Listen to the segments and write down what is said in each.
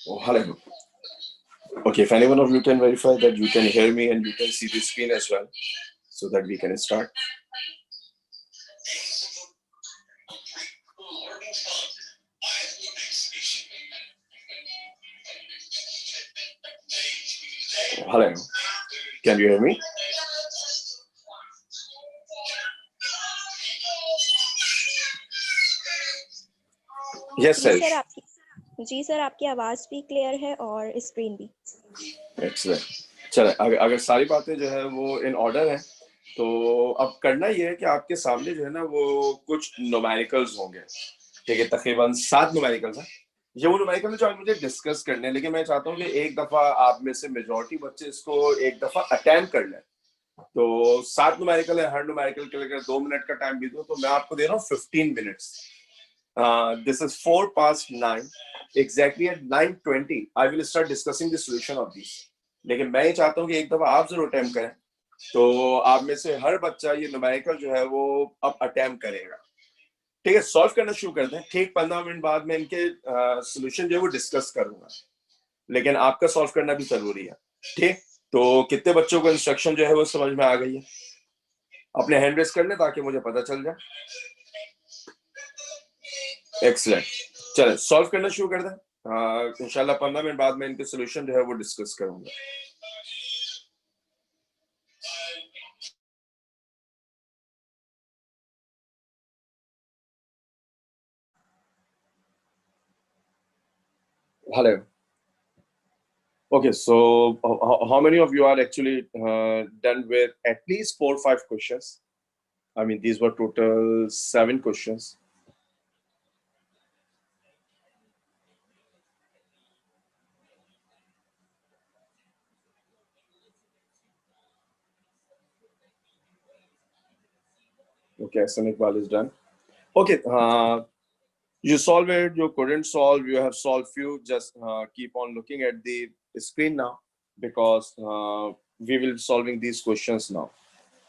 Oh, hello. Okay, if anyone of you can verify that you can hear me and you can see the screen as well, so that we can start. Oh, hello. Can you hear me? Yes, जी sir. Sir आपकी आवाज भी clear है और screen भी। Excellent. चलो, अगर सारी बातें जो है वो इन ऑर्डर है, तो अब करना ये है कि आपके सामने जो है ना वो कुछ न्यूमेरिकल्स होंगे। ठीक है, तकरीबन 7 न्यूमेरिकल्स हैं। ये वो न्यूमेरिकल जो आज मुझे डिस्कस करने हैं, लेकिन मैं चाहता हूँ कि एक दफा आप में से मेजॉरिटी बच्चे इसको एक दफा अटेम्प्ट कर लें। तो 7 न्यूमेरिकल है, हर न्यूमेरिकल के लिए 2 मिनट का टाइम भी दो, तो मैं आपको दे रहा हूँ 15 minutes. This is 9:04. Exactly at 9:20 I will start discussing the solution of these. लेकिन मैं ये चाहता हूँ कि एक दफा आप जरूर अटेम्प्ट करें, तो आप में से हर बच्चा ये न्यूमेरिकल जो है वो अब अटेम्प्ट करेगा। ठीक है, सॉल्व करना शुरू करते हैं। ठीक 15 मिनट बाद मैं इनके सोल्यूशन जो है वो डिस्कस करूंगा, लेकिन आपका सॉल्व करना भी जरूरी है। ठीक, तो कितने बच्चों को इंस्ट्रक्शन जो है वो समझ में आ गई है? अपने हैंड रेस कर लें ताकि मुझे पता चल जाए। एक्सीलेंट, चलो सॉल्व करना शुरू कर दें। इंशाल्लाह 15 मिनट बाद मैं इनके सोल्यूशन जो है वो डिस्कस करूंगा। Hello. Okay, so how many of you are actually done with at least 4 or 5 questions? I mean, these were total 7 questions. Okay, Sanikbal is done. Okay, you solve it, you couldn't solve, you have solved few. Just keep on looking at the screen now, because we will be solving these questions now.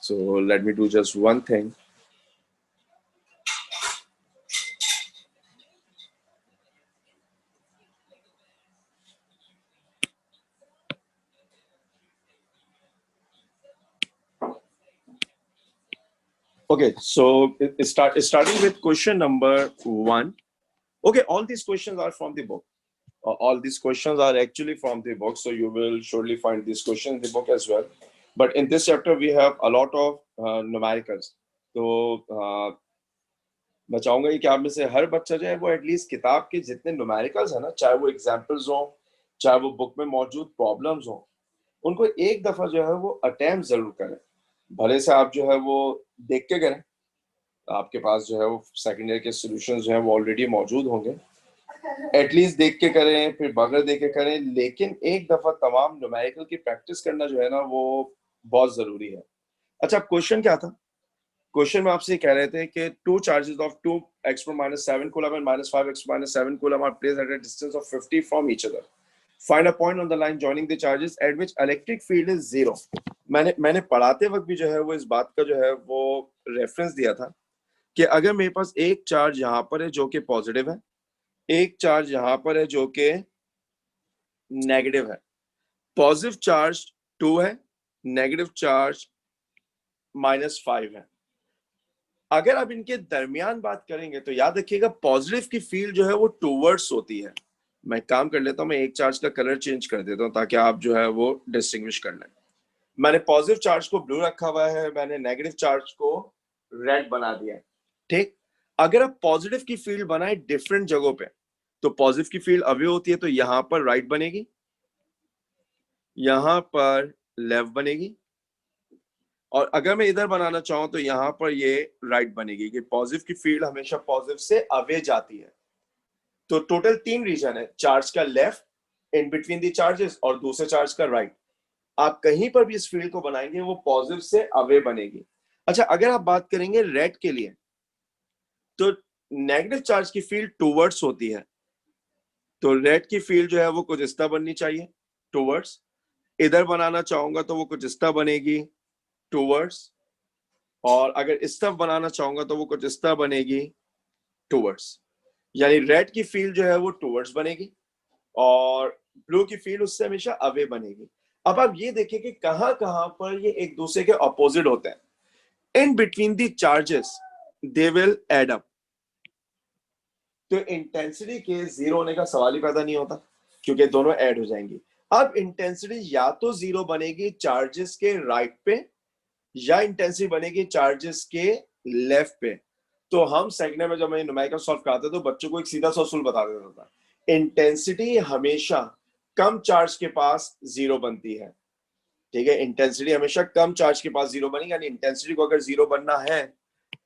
So let me do just one thing. Okay, so starting with question number 1. Okay, all these questions are from the book. All these questions are actually from the book, so you will surely find these questions in the book as well. But in this chapter, we have a lot of numericals. तो मैं चाहूंगा कि आप में से हर बच्चा जो है वो एटलीस्ट किताब के जितने न्यूमेरिकल्स है ना, चाहे वो एग्जाम्पल्स हो, चाहे वो बुक में मौजूद प्रॉब्लम्स हो, उनको एक दफा जो है वो अटेम्प्ट जरूर करें। भले से आप जो है वो देख के करें, आपके पास जो है वो सेकेंड ईयर के सॉल्यूशंस जो है वो ऑलरेडी मौजूद होंगे। एटलीस्ट देख के करें, फिर बगैर देख के करें, लेकिन एक दफा तमाम न्यूमेरिकल की प्रैक्टिस करना जो है ना वो बहुत जरूरी है। अच्छा, क्वेश्चन क्या था? क्वेश्चन में आपसे कह रहे थे कि 2 charges of 2x - 7 coulomb and -5x - 7 coulomb are placed at a distance of 50 from each other. Find a point on the line joining the charges at which electric field is 0. मैंने पढ़ाते वक्त भी जो है वो इस बात का जो है वो रेफरेंस दिया था कि अगर मेरे पास एक चार्ज यहाँ पर है जो कि पॉजिटिव है, एक चार्ज यहाँ पर है जो कि नेगेटिव है। पॉजिटिव चार्ज 2 है, नेगेटिव चार्ज -5 है। अगर आप इनके दरमियान बात करेंगे तो याद रखिएगा पॉजिटिव की फील्ड जो है वो टूवर्ड्स होती है। मैं काम कर लेता हूं, मैं एक चार्ज का कलर चेंज कर देता हूं ताकि आप जो है वो डिस्टिंग्विश कर लें। मैंने पॉजिटिव चार्ज को ब्लू रखा हुआ है, मैंने नेगेटिव चार्ज को रेड बना दिया है। ठीक, अगर आप पॉजिटिव की फील्ड बनाए डिफरेंट जगहों पे, तो पॉजिटिव की फील्ड अवे होती है, तो यहां पर राइट बनेगी, यहां पर लेफ्ट बनेगी, और अगर मैं इधर बनाना चाहूं तो यहां पर ये राइट बनेगी कि पॉजिटिव की फील्ड हमेशा पॉजिटिव से अवे जाती है। तो टोटल 3 रीजन है, चार्ज का left, in between the charges, और दूसरे चार्ज का राइट। आप कहीं पर भी इस फील्ड को बनाएंगे वो पॉजिटिव से अवे बनेगी। अच्छा, अगर आप बात करेंगे रेड के लिए, तो नेगेटिव चार्ज की फील्ड टूवर्ड्स होती है, तो रेड की फील्ड जो है वो कुछ इस तरह बननी चाहिए, टूवर्ड्स। इधर बनाना चाहूंगा तो वो कुछ इस तरह बनेगी, टूवर्ड्स। और अगर इस तरफ बनाना चाहूंगा तो वो कुछ इस तरह बनेगी, टूवर्ड्स। यानी रेड की फील्ड जो है वो टूवर्ड्स बनेगी, और ब्लू की फील्ड उससे हमेशा अवे बनेगी। अब आप ये देखिए कि कहां कहां पर ये एक दूसरे के ऑपोजिट होते हैं। In between the charges they will add up. तो इंटेंसिटी के जीरो होने का सवाल ही पैदा नहीं होता, क्योंकि दोनों ऐड हो जाएंगी। अब इंटेंसिटी या तो जीरो बनेगी चार्जेस के राइट पे, या इंटेंसिटी बनेगी चार्जेस के लेफ्ट पे। तो हम सेकंड में जब मैं न्यूमेरिकल सॉल्व कराते तो बच्चों को एक सीधा सा उसूल बता देता था, इंटेंसिटी हमेशा कम चार्ज के पास जीरो बनती है। ठीक है, इंटेंसिटी हमेशा कम चार्ज के पास जीरो बनेगी, यानी इंटेंसिटी को अगर जीरो बनना है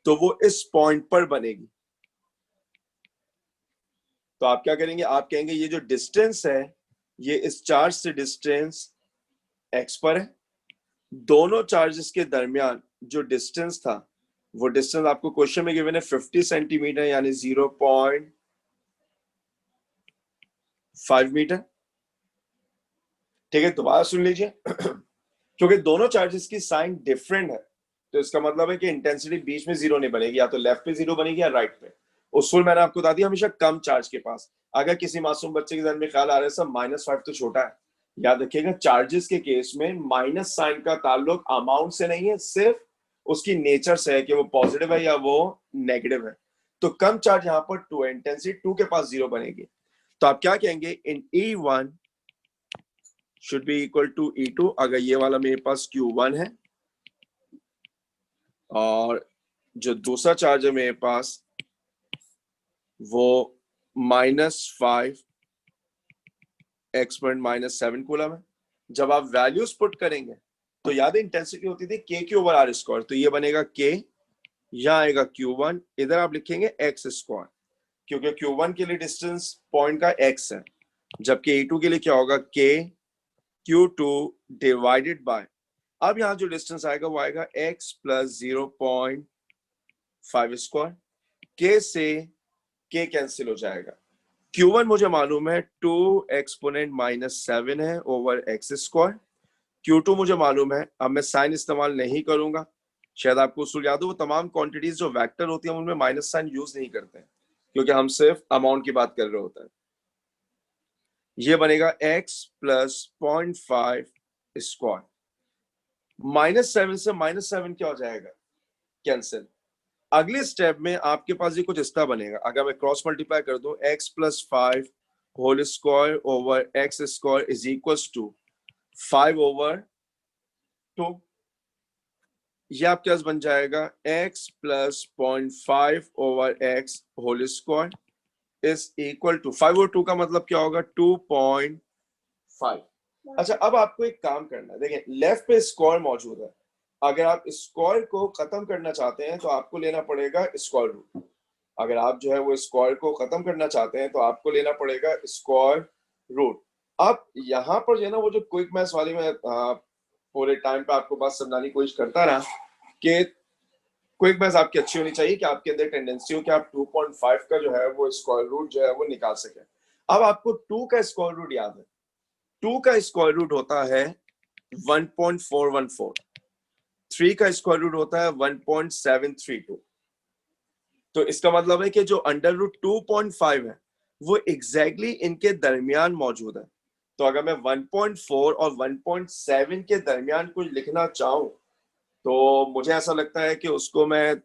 तो वो इस पॉइंट पर बनेगी। तो आप क्या करेंगे, आप कहेंगे ये जो डिस्टेंस है ये इस चार्ज से डिस्टेंस एक्स पर है, दोनों चार्जेस के दरमियान जो डिस्टेंस था वो डिस्टेंस आपको क्वेश्चन में गिवन है 50 सेंटीमीटर, यानी 0.5 मीटर। ठीक है, दोबारा सुन लीजिए क्योंकि दोनों चार्जेस की साइन डिफरेंट है, तो इसका मतलब है कि इंटेंसिटी बीच में जीरो नहीं बनेगी, या तो लेफ्ट पे जीरो बनेगी या राइट पे। उसूल मैंने आपको बता दिया, हमेशा कम चार्ज के पास। अगर किसी मासूम बच्चे के जहन में ख्याल आ रहा है सर -5 तो छोटा है, याद रखिएगा चार्जेस के केस में माइनस साइन का ताल्लुक अमाउंट से नहीं है, सिर्फ उसकी नेचर से है कि वो पॉजिटिव है या वो नेगेटिव है। तो कम चार्ज यहाँ पर 2 है, इंटेंसिटी 2 के पास जीरो बनेगी। तो आप क्या कहेंगे, इन E1 should be equal to E2। अगर ये वाला मेरे पास Q1 है और जो दूसरा चार्ज है मेरे पास वो -5 (-7 कूलम है। जब आप वैल्यूज पुट करेंगे तो याद है इंटेंसिटी होती थी K/R², तो ये बनेगा K, यहाँ आएगा Q1, इधर आप लिखेंगे x², क्योंकि Q1 के लिए डिस्टेंस पॉइंट का x है, जबकि E2 के लिए क्या होगा, K Q2 डिवाइडेड बाय, अब यहाँ जो डिस्टेंस आएगा वो आएगा x प्लस 0.5²। K से K कैंसिल हो जाएगा। Q1 मुझे मालूम है 2 एक्सपोनेंट -7 है ओवर x²। Q2 मुझे मालूम है, अब मैं साइन इस्तेमाल नहीं करूंगा, शायद आपको उसूल याद हो, वो तमाम क्वांटिटीज जो वेक्टर होती हैं उनमें माइनस साइन यूज नहीं करते हैं, क्योंकि हम सिर्फ अमाउंट की बात कर रहे होते हैं। ये बनेगा x प्लस 0.5²। -7 से -7 क्या हो जाएगा, कैंसिल। अगले स्टेप में आपके पास ये कुछ इस तरह बनेगा, अगर मैं क्रॉस मल्टीप्लाई कर दूं, x plus 5 whole square over x² is equals to 5/2। ये आपके पास बन जाएगा x plus 0.5 over x whole square is equal to 5/2 का मतलब क्या होगा, 2.5। अच्छा, अब आपको एक काम करना है, देखिए लेफ्ट पे स्क्वायर मौजूद है, अगर आप स्क्वायर को खत्म करना चाहते हैं तो आपको लेना पड़ेगा स्क्वायर रूट। अगर आप जो है वो स्क्वायर को खत्म करना चाहते हैं तो आपको लेना पड़ेगा स्क्वायर रूट। अब यहाँ पर जो है ना, वो जो क्विक मैथ्स वाली में पूरे टाइम पे आपको बात समझाने की कोशिश करता रहा कि क्विक मैथ्स आपकी अच्छी होनी चाहिए, कि आपके अंदर टेंडेंसी हो कि आप 2.5 का जो है वो स्क्वायर रूट जो है वो निकाल सके। अब आपको 2 का स्क्वायर रूट याद है, 2 का स्क्वायर रूट होता है 1.414, 3 का स्क्वायर रूट होता है 1.732। तो इसका मतलब है कि जो अंडर रूट 2.5 है वो एग्जैक्टली इनके दरमियान मौजूद है। तो अगर मैं 1.4 और 1.7 के दरमियान कुछ लिखना चाहूं तो मुझे ऐसा लगता है कि उसको मैं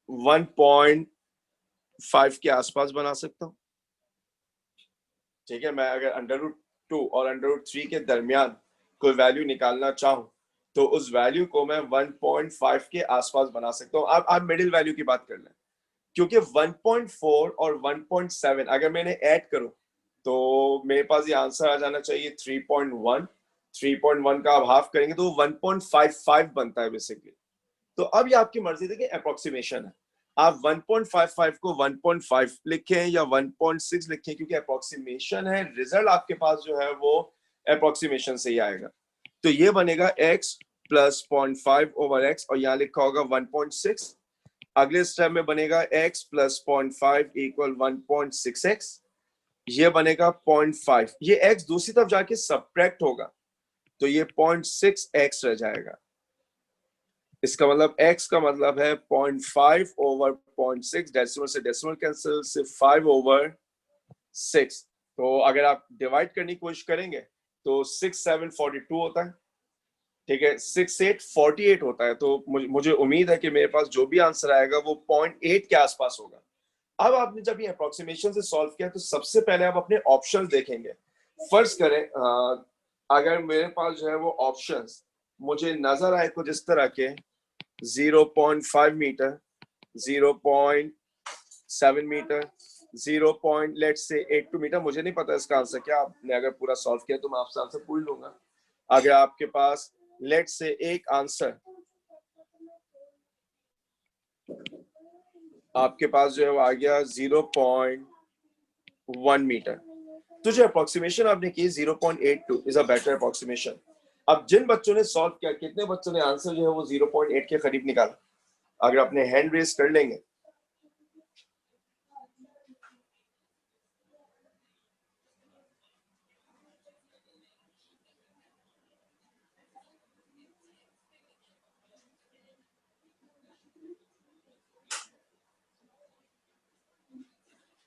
1.5 के आसपास बना सकता हूं। ठीक है, मैं अगर अंडर रूट 2 और अंडर रूट 3 के दरमियान कोई वैल्यू निकालना चाहूं तो उस वैल्यू को मैं 1.5 के आसपास बना सकता हूं। आप मिडिल वैल्यू की बात कर लें, क्योंकि 1.4 और 1.7 अगर मैंने ऐड करूं तो मेरे पास ये आंसर आ जाना चाहिए 3.1। 3.1 का आप हाफ करेंगे तो 1.55 बनता है बेसिकली। तो अब ये आपकी मर्जी थी कि अप्रोक्सीमेशन है, आप 1.55 को 1.5 लिखें या 1.6 लिखें, क्योंकि अप्रोक्सीमेशन है, रिजल्ट आपके पास जो है वो अप्रोक्सीमेशन से ही आएगा। तो ये बनेगा x प्लस 0.5 ओवर x और यहाँ लिखा होगा 1.6। अगले स्टेप में बनेगा x प्लस 0.5 इक्वल 1.6x, ये बनेगा 0.5, ये x दूसरी तरफ जाके सब्ट्रैक्ट होगा तो ये 0.6x रह जाएगा। इसका मतलब x का मतलब है 0.5 ओवर 0.6, डेसिमल से डेसिमल कैंसिल, से 5/6। तो अगर आप डिवाइड करने की कोशिश करेंगे तो 6 7 42 होता है, ठीक है, 6 8 48 होता है। तो मुझे उम्मीद है कि मेरे पास जो भी आंसर आएगा वो 0.8 के आसपास होगा। अब आपने जब ये अप्रोक्सीमेशन से सॉल्व किया तो सबसे पहले आप अपने ऑप्शंस देखेंगे। फर्ज करें अगर मेरे पास जो है वो ऑप्शंस मुझे नजर आए कुछ इस तरह के 0.5 मीटर, 0.7 मीटर, 0.82 मीटर, मुझे नहीं पता इसका आंसर क्या। आपने अगर पूरा सॉल्व किया तो मैं आपसे आंसर पूछ लूंगा। अगर आपके पास लेट से एक आंसर आपके पास जो है वो आ गया 0.1 मीटर, तो जो अप्रोक्सीमेशन आपने की 0.82 इज अ बेटर अप्रोक्सीमेशन। अब जिन बच्चों ने सॉल्व किया, कितने बच्चों ने आंसर जो है वो 0.8 के करीब निकाला? अगर अपने हैंड रेज कर लेंगे।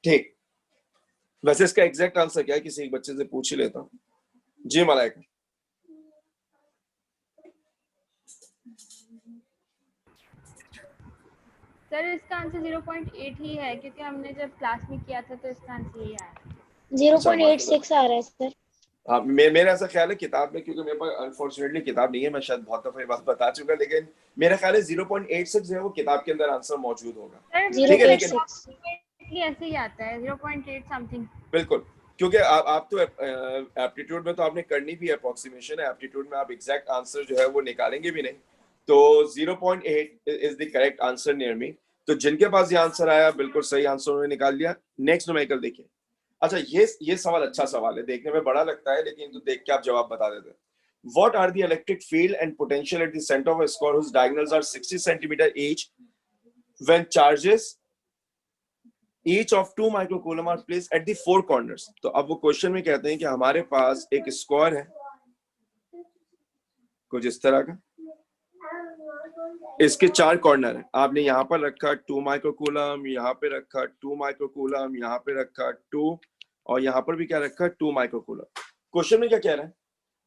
ठीक, वैसे इसका एग्जैक्ट आंसर क्या है, किसी एक बच्चे से पूछ ही लेता हूँ। जी मलाइका। सर इसका आंसर 0.8 ही है, क्योंकि हमने जब क्लास में किया था तो इसका आंसर यही आया। 0.86 आ रहा है सर। हाँ, मेरा ऐसा ख्याल है किताब में, क्योंकि मेरे पास अनफॉर्चुनेटली किताब नहीं है, मैं शायद बहुत दफा ये बात बता चुका, लेकिन मेरा ख्याल है 0.86 जो है वो किताब के अंदर आंसर मौजूद होगा। ठीक है, लेकिन 0.6 ऐसे ही आता है 0.8 समथिंग। बिल्कुल, क्योंकि आप तो एप्टीट्यूड में तो आपने करनी भी अप्रोक्सीमेशन है, एप्टीट्यूड में आप एग्जैक्ट आंसर जो है वो निकालेंगे भी नहीं। तो 0.8 is the correct answer near me. तो जिनके पास ये आंसर आया बिल्कुल सही आंसर उन्होंने निकाल लिया। नेक्स्ट न्यूमेरिकल देखिए। अच्छा, ये सवाल अच्छा सवाल है, देखने में बड़ा लगता है लेकिन तो देख के आप जवाब बता देते हैं। What are the electric field and potential at the center of a square whose diagonals are 60 centimeter each when charges each of 2 microcoulomb are placed at the four corners? तो अब वो क्वेश्चन में कहते हैं कि हमारे पास एक स्क्वायर है कुछ इस तरह का, इसके 4 कॉर्नर है। आपने यहाँ पर रखा 2 माइक्रोकूलम, यहाँ पे रखा 2 माइक्रोकूलम, यहाँ पे रखा 2 और यहाँ पर भी क्या रखा 2 माइक्रोकूलम। क्वेश्चन में क्या कह रहा है?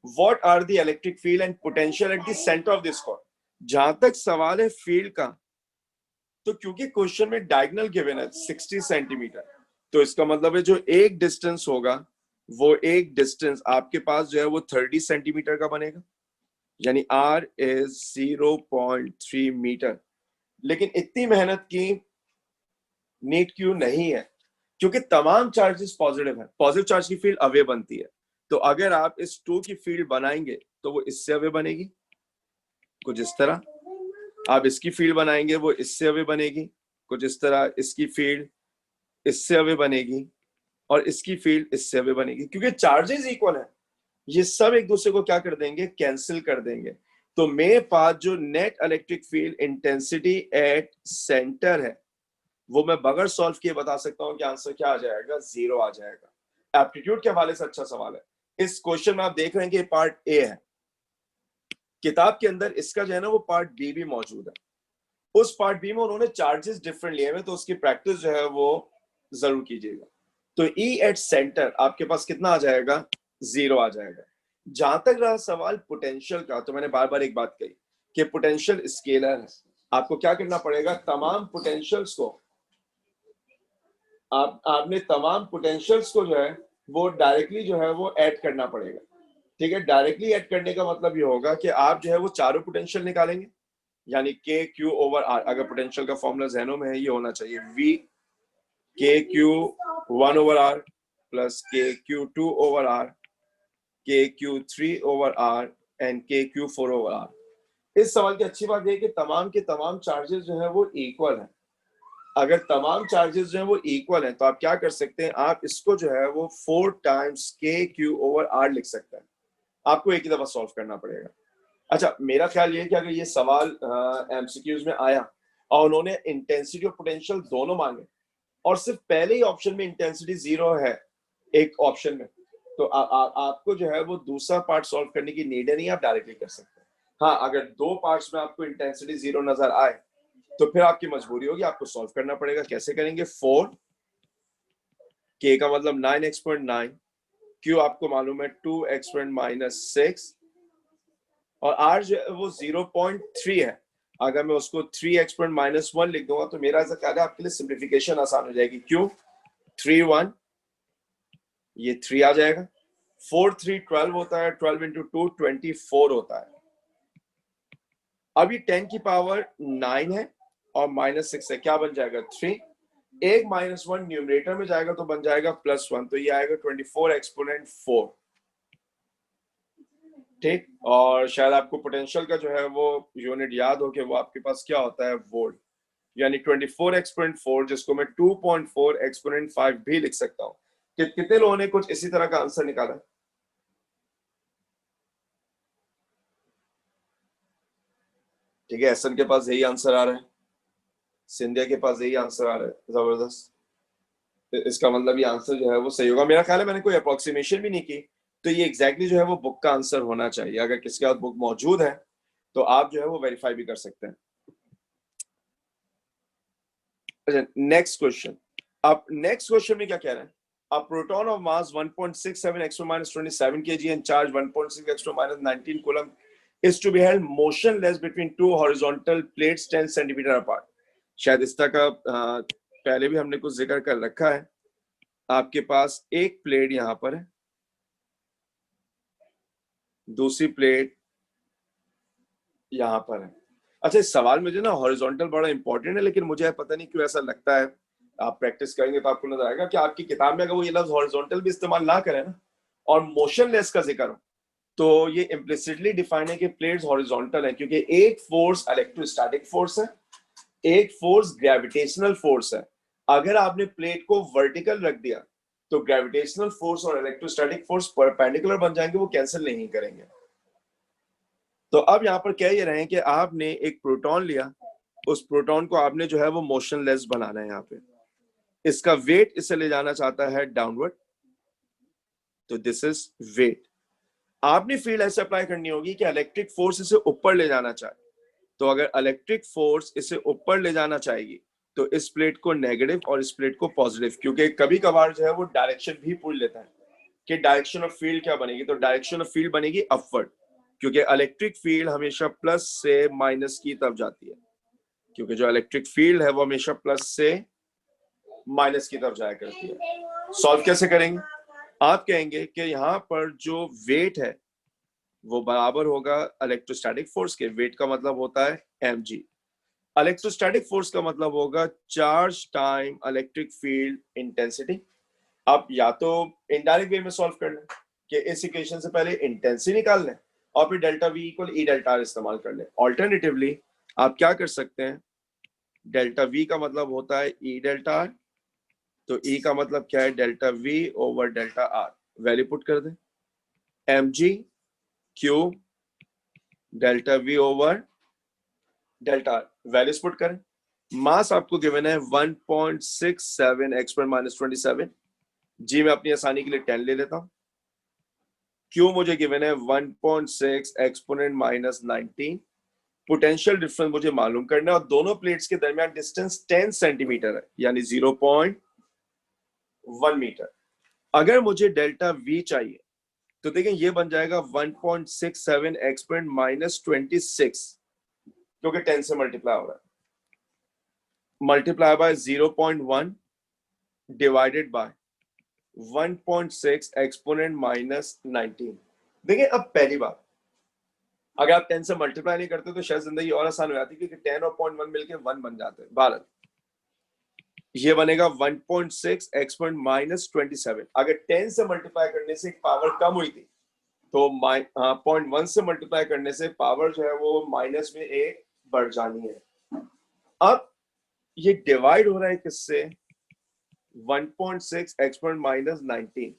What are the electric field and potential at the center of this square? जहां तक सवाल है फील्ड का, तो क्योंकि क्वेश्चन में डायगोनल गिवन है 60 सेंटीमीटर, तो इसका मतलब है जो एक डिस्टेंस होगा वो एक डिस्टेंस आपके पास जो है वो 30 सेंटीमीटर का बनेगा, यानी R इज 0.3 मीटर। लेकिन इतनी मेहनत की नीड क्यों नहीं है? क्योंकि तमाम चार्जेस पॉजिटिव है, पॉजिटिव चार्ज की फील्ड अवे बनती है। तो अगर आप इस 2 की फील्ड बनाएंगे तो वो इससे अवे बनेगी कुछ इस तरह, आप इसकी फील्ड बनाएंगे वो इससे अवे बनेगी कुछ इस तरह, इसकी फील्ड इससे अवे बनेगी और इसकी फील्ड इससे अवे बनेगी। क्योंकि चार्जेस इक्वल है, ये सब एक दूसरे को क्या कर देंगे, कैंसिल कर देंगे। तो मेरे पास जो net electric field intensity at centre है वो मैं बगैर सॉल्व किए बता सकता हूं कि आंसर क्या आ जाएगा, 0 आ जाएगा। एप्टीट्यूड के हवाले से अच्छा सवाल है। इस क्वेश्चन में आप देख रहे हैं कि पार्ट ए है, किताब के अंदर इसका जो है ना वो पार्ट बी भी मौजूद है। उस पार्ट बी में उन्होंने चार्जेस डिफरेंट लिए हुए, तो उसकी प्रैक्टिस जो है वो जरूर कीजिएगा। तो ई एट सेंटर आपके पास कितना आ जाएगा, 0 आ जाएगा। जहां तक रहा सवाल पोटेंशियल का, तो मैंने बार बार एक बात कही कि पोटेंशियल स्केलर है। आपको क्या करना पड़ेगा, तमाम पोटेंशियल्स को आपने तमाम पोटेंशियल्स को जो है वो डायरेक्टली जो है वो ऐड करना पड़ेगा। ठीक है, डायरेक्टली ऐड करने का मतलब ये होगा कि आप जो है वो चारों पोटेंशियल निकालेंगे, यानी के क्यू ओवर आर। अगर पोटेंशियल का फॉर्मूला जहनों में है ये होना चाहिए, वी के क्यू 1 ओवर आर प्लस के क्यू 2 ओवर आर, के क्यू 3 ओवर आर एंड के क्यू 4 ओवर आर। इस सवाल की अच्छी बात यह कि तमाम के तमाम चार्जेस जो है वो इक्वल है। अगर तमाम चार्जेस जो है वो इक्वल हैं तो आप क्या कर सकते हैं, आप इसको जो है वो 4 टाइम्स के क्यू ओवर आर लिख सकते हैं। आपको एक ही दफा सॉल्व करना पड़ेगा। अच्छा, मेरा ख्याल ये कि अगर ये सवाल एमसीक्यूज में आया और उन्होंने इंटेंसिटी और पोटेंशियल दोनों मांगे और सिर्फ पहले ही ऑप्शन में इंटेंसिटी 0 है एक ऑप्शन में, तो आपको जो है वो दूसरा पार्ट सॉल्व करने की नीड नहीं, आप डायरेक्टली कर सकते हैं। हाँ, अगर 2 पार्ट्स में आपको इंटेंसिटी 0 नजर आए तो फिर आपकी मजबूरी होगी, आपको सॉल्व करना पड़ेगा। कैसे करेंगे, 4 k का मतलब 9x.9, q आपको मालूम है 2x-6 और r जो है वो 0.3 है। अगर मैं उसको 3x-1 लिख दूंगा तो मेरा ऐसा ख्याल है आपके लिए सिंप्लीफिकेशन आसान हो जाएगी। क्यों 3 1 ये 3 आ जाएगा, 4 3 12 होता है, 12 into 2 24 होता है। अब ये 10 की पावर 9 है और -6 है, क्या बन जाएगा 3, एक -1 न्यूमरेटर में जाएगा तो बन जाएगा +1, तो ये आएगा 24 exponent 4। ठीक, और शायद आपको पोटेंशियल का जो है वो यूनिट याद हो कि वो आपके पास क्या होता है, वोल्ट, यानी 24 exponent 4 जिसको मैं 2.4 exponent 5 भी लिख सकता हूँ। कितने लोगों ने कुछ इसी तरह का आंसर निकाला? ठीक है, एहसन के पास यही आंसर आ रहा है, सिंधिया के पास यही आंसर आ रहा है, जबरदस्त। इसका मतलब ये आंसर जो है वो सही होगा। मेरा ख्याल है मैंने कोई अप्रोक्सीमेशन भी नहीं की, तो ये एग्जैक्टली जो है वो बुक का आंसर होना चाहिए। अगर किसके पास बुक मौजूद है तो आप जो है वो वेरीफाई भी कर सकते हैं। अच्छा, नेक्स्ट क्वेश्चन। अब नेक्स्ट क्वेश्चन में क्या कह रहा है? A proton of mass 1.67 x to -27 kg and charge 1.6 x to -19 coulomb is to be held motionless between two horizontal plates 10 centimeter apart. शायद इस तरह का पहले भी हमने कुछ जिक्र कर रखा है। आपके पास एक प्लेट यहां पर है, दूसरी प्लेट यहां पर है। अच्छा, इस सवाल मुझे ना हॉरिजॉन्टल बड़ा इंपॉर्टेंट है, लेकिन मुझे पता नहीं क्यों ऐसा लगता है, आप प्रैक्टिस करेंगे तो आपको नजर आएगा कि आपकी किताब में अगर वो ये लफ्ज हॉरिजॉन्टल भी इस्तेमाल ना करें ना और मोशनलेस का जिक्र हो, तो ये इम्प्लिसिटली डिफाइन है कि प्लेट्स हॉरिजॉन्टल है, क्योंकि एक फोर्स इलेक्ट्रोस्टैटिक फोर्स है, एक फोर्स ग्रेविटेशनल फोर्स है। अगर आपने प्लेट को वर्टिकल रख दिया तो ग्रेविटेशनल फोर्स और इलेक्ट्रोस्टैटिक फोर्स परपेंडिकुलर बन जाएंगे, वो कैंसिल नहीं करेंगे। तो अब यहाँ पर कह ये रहे हैं कि आपने एक प्रोटॉन लिया, उस प्रोटॉन को आपने जो है वो मोशनलेस बनाना है। यहाँ पे इसका वेट इसे ले जाना चाहता है डाउनवर्ड, तो दिस इज वेट। आपने फील्ड ऐसे अप्लाई करनी होगी कि इलेक्ट्रिक फोर्स इसे ऊपर ले जाना चाहे, तो अगर इलेक्ट्रिक फोर्स इसे ऊपर ले जाना चाहेगी तो इस प्लेट को नेगेटिव और इस प्लेट को पॉजिटिव, क्योंकि कभी कभार जो है वो डायरेक्शन भी पूछ लेता है कि डायरेक्शन ऑफ फील्ड क्या बनेगी, तो डायरेक्शन ऑफ फील्ड बनेगी अपवर्ड, क्योंकि इलेक्ट्रिक फील्ड हमेशा प्लस से माइनस की तरफ जाती है, क्योंकि जो इलेक्ट्रिक फील्ड है वो हमेशा प्लस से माइनस की तरफ जाया करती है। सॉल्व कैसे करेंगे? आप कहेंगे कि यहाँ पर जो वेट है वो बराबर होगा इलेक्ट्रोस्टैटिक फोर्स के। वेट का मतलब होता है mg, इलेक्ट्रोस्टैटिक फोर्स का मतलब होगा charge time electric field intensity. आप या तो इनडायरेक्ट वे में सॉल्व कर लें कि इस इक्वेशन से पहले इंटेंसिटी निकाल लें और फिर डेल्टा v इक्वल ई डेल्टा आर इस्तेमाल कर लें। ऑल्टरनेटिवली आप क्या कर सकते हैं, डेल्टा v का मतलब होता है ई डेल्टा आर, तो ई का मतलब क्या है, delta v over delta R. Value put कर दें, mg cube delta v over delta R, values put करें। मास आपको गिवन है 1.67 x पर -27, जी मैं अपनी आसानी के लिए 10 ले लेता हूं। क्यू मुझे गिवन है 1.6 एक्सपोनेंट -19। पोटेंशियल डिफरेंस मुझे मालूम करना है और दोनों प्लेट्स के दरमियान डिस्टेंस 10 सेंटीमीटर है, यानी 0.1 मीटर। अगर मुझे डेल्टा वी चाहिए तो देखें ये बन जाएगा 1.67 एक्सपोनेंट -26, क्योंकि 10 से मल्टीप्लाई हो रहा है, multiply by 0.1 divided by 1.6 exponent -19। देखिए अब पहली बात, अगर आप 10 से मल्टीप्लाई नहीं करते तो शायद जिंदगी और आसान हो जाती, क्योंकि 10 और 0.1 मिलके 1 बन जाते हैं। 12 ये बनेगा 1.6 एक्सपोनेंट -27। अगर 10 से मल्टीप्लाई करने से एक पावर कम हुई थी तो 0.1 से मल्टीप्लाई करने से पावर जो है वो माइनस में 1 बढ़ जानी है। अब ये डिवाइड हो रहा है किससे, 1.6 एक्सपोनेंट -19।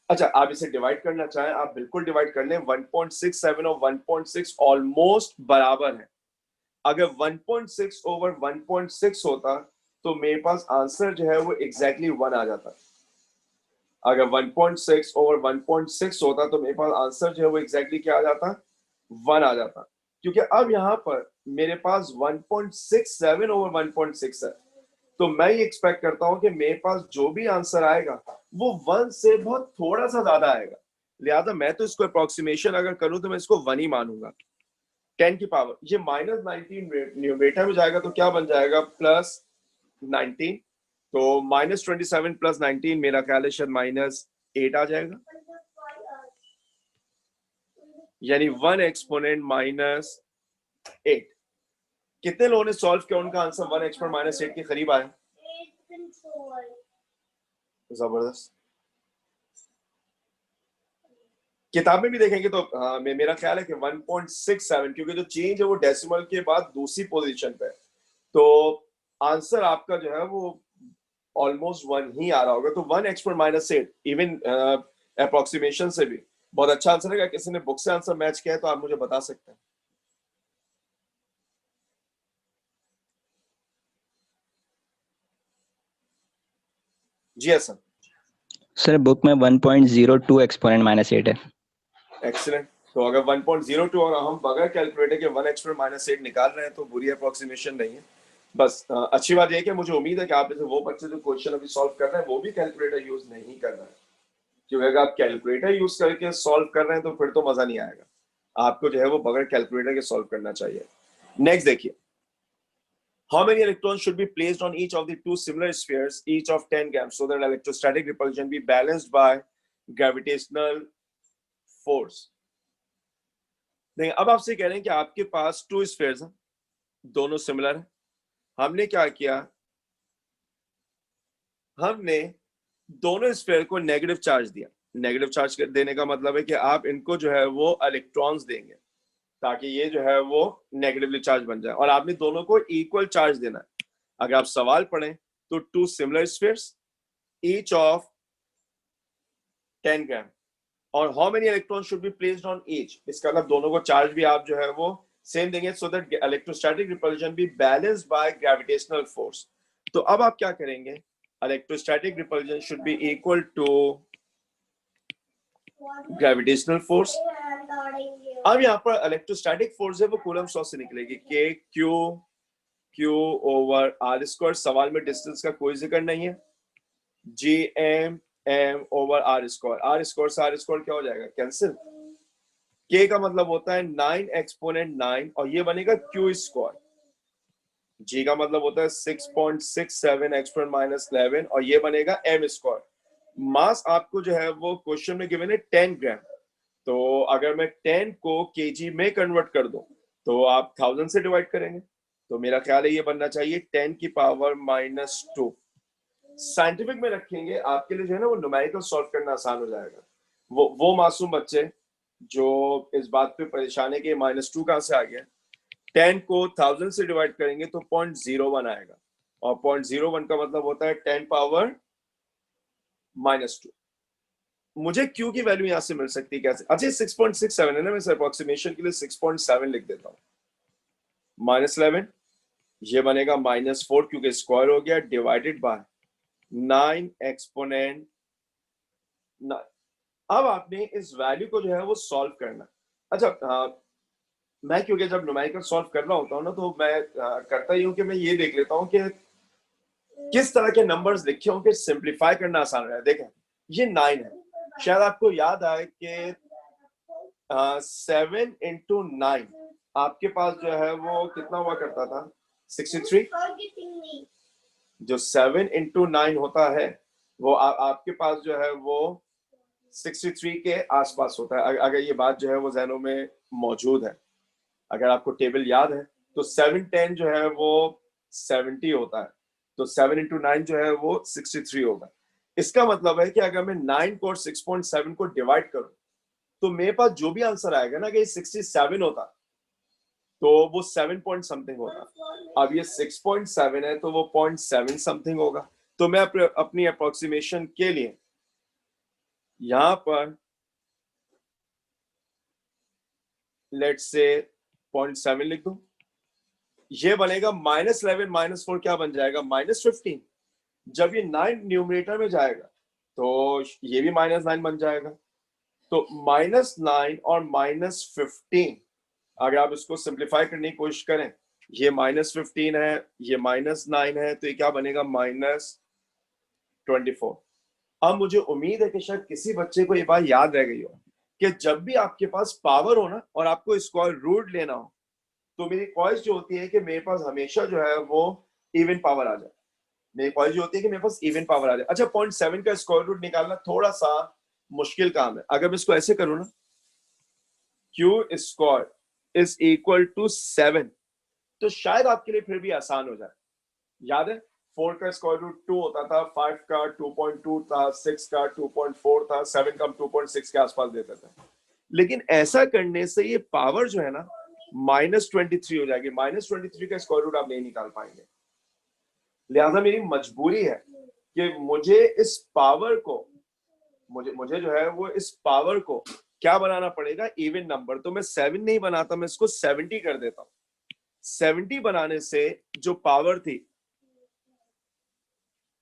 अच्छा, आप इसे डिवाइड करना चाहें आप बिल्कुल डिवाइड कर लें, 1.67 और 1.6 ऑलमोस्ट बराबर है। अगर 1.6 ओवर 1.6 होता तो मेरे पास आंसर जो है वो एग्जैक्टली 1 आ जाता। अगर 1.6 ओवर 1.6 होता तो मेरे पास आंसर जो है वो एग्जैक्टली क्या आ जाता, 1 आ जाता, क्योंकि अब यहां पर मेरे पास 1.67 ओवर 1.6 है, तो मैं ये एक्सपेक्ट करता हूं कि मेरे पास जो भी आंसर आएगा वो 1 से बहुत थोड़ा सा ज्यादा आएगा, लिहाजा मैं तो इसको अप्रोक्सीमेशन अगर करूं तो मैं इसको 1 ही मानूंगा। 10 की पावर, ये -19 न्यूमरेटर में जाएगा तो क्या बन जाएगा, +19। तो -27 +19 मेरा ख्याल है शायद -8 आ जाएगा, यानी 1 एक्सपोनेंट -8। कितने लोगों ने सॉल्व किया, उनका आंसर 1 एक्सपोनेंट -8 के करीब आया? जबरदस्त। किताब में भी देखेंगे तो मेरा ख्याल है कि 1.67, क्योंकि जो चेंज है वो डेसिमल के बाद दूसरी पोजीशन पे है, तो आंसर आपका जो है वो ऑलमोस्ट 1 ही आ रहा होगा। तो 1 एक्सपोनेंट -8 इवन अप्रोक्सीमेशन से भी बहुत अच्छा आंसर है। किसी ने बुक से आंसर मैच किया है तो आप मुझे बता सकते हैं। जी हसन। सर बुक में 1.02 एक्सपोनेंट -8 है। एक्सीलेंट। तो अगर 1.02 और हम बगैर कैलकुलेटर के 1 एक्सपोनेंट -8 निकाल रहे हैं तो बुरी अप्रोक्सीमेशन नहीं है। बस अच्छी बात यह है कि मुझे उम्मीद है कि आप जैसे वो बच्चे जो क्वेश्चन अभी सॉल्व कर रहे हैं वो भी कैलकुलेटर यूज नहीं कर रहे हैं, क्योंकि अगर आप कैलकुलेटर यूज करके सॉल्व कर रहे हैं तो फिर तो मजा नहीं आएगा। आपको जो है वो बगैर कैलकुलेटर के सॉल्व करना चाहिए। नेक्स्ट देखिए, how many electrons should be placed on each of the two similar spheres, each of 10 grams, so that electrostatic repulsion be balanced by gravitational force? देखिए, अब आपसे कह रहे हैं कि आपके पास 2 स्फीयर्स हैं, दोनों सिमिलर हैं। हमने क्या किया, हमने दोनों स्फीयर को नेगेटिव चार्ज दिया। नेगेटिव चार्ज देने का मतलब है कि आप इनको जो है वो इलेक्ट्रॉन्स देंगे ताकि ये जो है वो नेगेटिवली चार्ज बन जाए, और आपने दोनों को इक्वल चार्ज देना है। अगर आप सवाल पढ़ें तो 2 सिमिलर स्फीयर्स ईच ऑफ 10 ग्राम, और how many electron should be placed on each, इसका मतलब दोनों को चार्ज भी आप जो है वो सेम देंगे, so that electrostatic repulsion be balanced by gravitational force. तो अब आप क्या करेंगे, electrostatic repulsion should be equal to gravitational force. अब यहाँ पर इलेक्ट्रोस्टैटिक फोर्स है वो कूलम लॉ से निकलेगी, के क्यू ओवर आर स्क्वायर। सवाल में डिस्टेंस का कोई जिक्र नहीं है। G M over r square, r square से आर स्क्वायर क्या हो जाएगा, कैंसिल। के का मतलब होता है 9 एक्सपोनेंट 9 और ये बनेगा क्यू स्क्वायर। जी का मतलब होता है 6.67 एक्सपोनेंट -11 और ये बनेगा एम स्क्वायर। मास आपको जो है वो क्वेश्चन में गिवन है 10 ग्राम, तो अगर मैं 10 को केजी में कन्वर्ट कर दूं तो आप 1000 से डिवाइड करेंगे, तो मेरा ख्याल है ये बनना चाहिए 10 की पावर -2। साइंटिफिक में रखेंगे आपके लिए जो है ना वो न्यूमेरिकल सॉल्व करना आसान हो जाएगा। वो मासूम बच्चे जो इस बात पे परेशान है कि -2 कहां से आ गया, 10 को 1000 से डिवाइड करेंगे तो 0.01 आएगा, और 0.01 का मतलब होता है 10 पावर -2। मुझे Q की वैल्यू यहां से मिल सकती है कैसे, अच्छा 6.67 है ना, मैं अप्रोक्सीमेशन के लिए 6.7 लिख देता हूं। -11 ये बनेगा -4 क्योंकि स्क्वायर हो गया, डिवाइडेड बाय 9 एक्सपोनेंट 9। अब आपने इस वैल्यू को जो है वो सॉल्व करना। अच्छा मैं क्योंकि जब न्यूमेरिकल सॉल्व कर रहा होता हूँ ना तो मैं करता ही हूँ कि मैं ये देख लेता हूँ कि किस तरह के नंबर्स लिखे हों कि सिंप्लीफाई करना आसान रहे। देखें ये 9 है, शायद आपको याद आए कि 7 into 9 आपके पास जो है वो कितना हुआ करता था, 63। जो 7 into 9 होता है वो आपके पास जो है वो 63 के आसपास होता है, अगर ये बात जो है वो जहनों में मौजूद है। अगर आपको टेबल याद है तो 7 10 जो है वो 70 होता है, तो 7 into 9 जो है वो 63 होगा। इसका मतलब है कि अगर मैं 9 को और 6.7 को डिवाइड करूं तो मेरे पास जो भी आंसर आएगा ना, कि 67 होता तो वो 7 पॉइंट समथिंग होता। अब ये 6.7 है तो वो 0.7 समथिंग होगा। तो मैं अपनी अप्रोक्सीमेशन के लिए यहां पर लेट्स से 0.7 लिख दूं, ये बनेगा -11 -4 क्या बन जाएगा, -15। जब ये 9 न्यूमरेटर में जाएगा तो ये भी -9 बन जाएगा। तो -9 और -15 अगर आप इसको सिंप्लीफाई करने की कोशिश करें, ये -15 है, ये -9 है, तो ये क्या बनेगा -24। अब मुझे उम्मीद है कि शायद किसी बच्चे को ये बात याद रह गई हो कि जब भी आपके पास पावर हो ना और आपको स्क्वायर रूट लेना हो, तो मेरी ख्वाहिश जो होती है कि मेरे पास हमेशा जो है वो इवन पावर आ जाए। मेरी ख्वाहिश जो होती है कि मेरे पास इवन पावर आ जाए। अच्छा, 0.7 का स्क्वायर रूट निकालना थोड़ा सा मुश्किल काम है। अगर मैं इसको ऐसे करूं ना, q square is equal to 7, तो शायद आपके लिए फिर भी आसान हो जाए। याद है 4 का स्क्वायर रूट 2 होता था, 5 का 2.2 था, 6 का 2.4 था, 7 का 2.6 के आसपास देते थे। लेकिन ऐसा करने से ये पावर जो है ना -23 हो जाएगी। -23 का स्क्वायर रूट आप नहीं निकाल पाएंगे। लिहाजा मेरी मजबूरी है कि मुझे इस पावर को मुझे जो है वो इस पावर को क्या बनाना पड़ेगा, इवन नंबर। तो मैं 7 नहीं बनाता, मैं इसको 70 कर देता हूं। 70 बनाने से जो पावर थी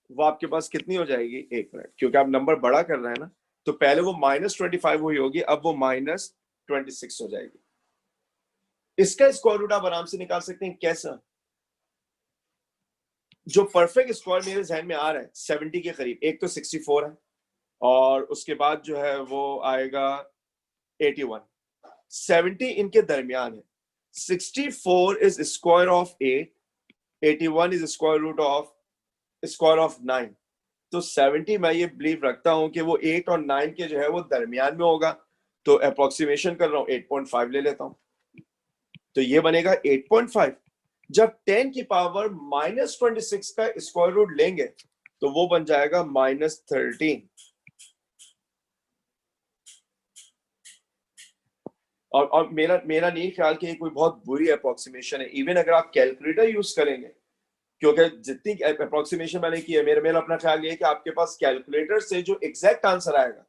वो आपके पास कितनी हो जाएगी, एक मिनट, क्योंकि आप नंबर बड़ा कर रहे हैं ना, तो पहले वो -25 हुई होगी, अब वो -26 हो जाएगी। इसका स्क्वायर रूट आप आराम से निकाल सकते हैं। कैसा? जो परफेक्ट स्क्वायर मेरे जहन में आ रहा है 70 के करीब, एक तो 64 है और उसके बाद जो है वो आएगा 81। 70 इनके दरमियान है। 64 is square of 8, 81 is square of 9। तो 70 मैं ये बिलीव रखता हूं कि वो 8 और 9 के जो है वो दरमियान में होगा। तो अप्रोक्सीमेशन कर रहा हूं, 8.5 ले लेता हूं, तो ये बनेगा 8.5। जब 10 की पावर -26 का स्क्वायर रूट लेंगे तो वो बन जाएगा -13। और मेरा नहीं ख्याल कि कोई बहुत बुरी अप्रोक्सीमेशन है। इवन अगर आप कैलकुलेटर यूज करेंगे, क्योंकि जितनी अप्रोक्सीमेशन मैंने की है, मेरा अपना ख्याल ये है कि आपके पास कैलकुलेटर से जो एग्जैक्ट आंसर आएगा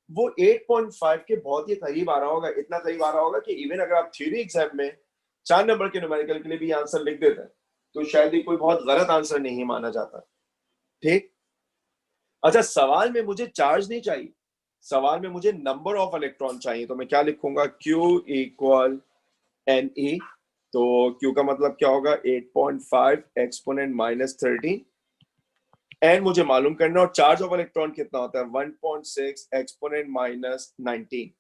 वो 8.5 के बहुत ही करीब आ रहा होगा। इतना करीब आ रहा होगा कि इवन अगर आप थ्योरी एग्जाम में 4 नंबर के न्यूमेरिकल के लिए भी आंसर लिख देते हैं तो शायद ये कोई बहुत गलत आंसर नहीं माना जाता। ठीक। अच्छा, सवाल में मुझे चार्ज नहीं चाहिए, सवाल में मुझे नंबर ऑफ इलेक्ट्रॉन चाहिए। तो मैं क्या लिखूंगा, Q इक्वल Ne। तो Q का मतलब क्या होगा, 8.5 एक्सपोनेंट -13। एन मुझे मालूम करना, और चार्ज ऑफ इलेक्ट्रॉन कितना होता है, 1.6 एक्सपोनेंट -19।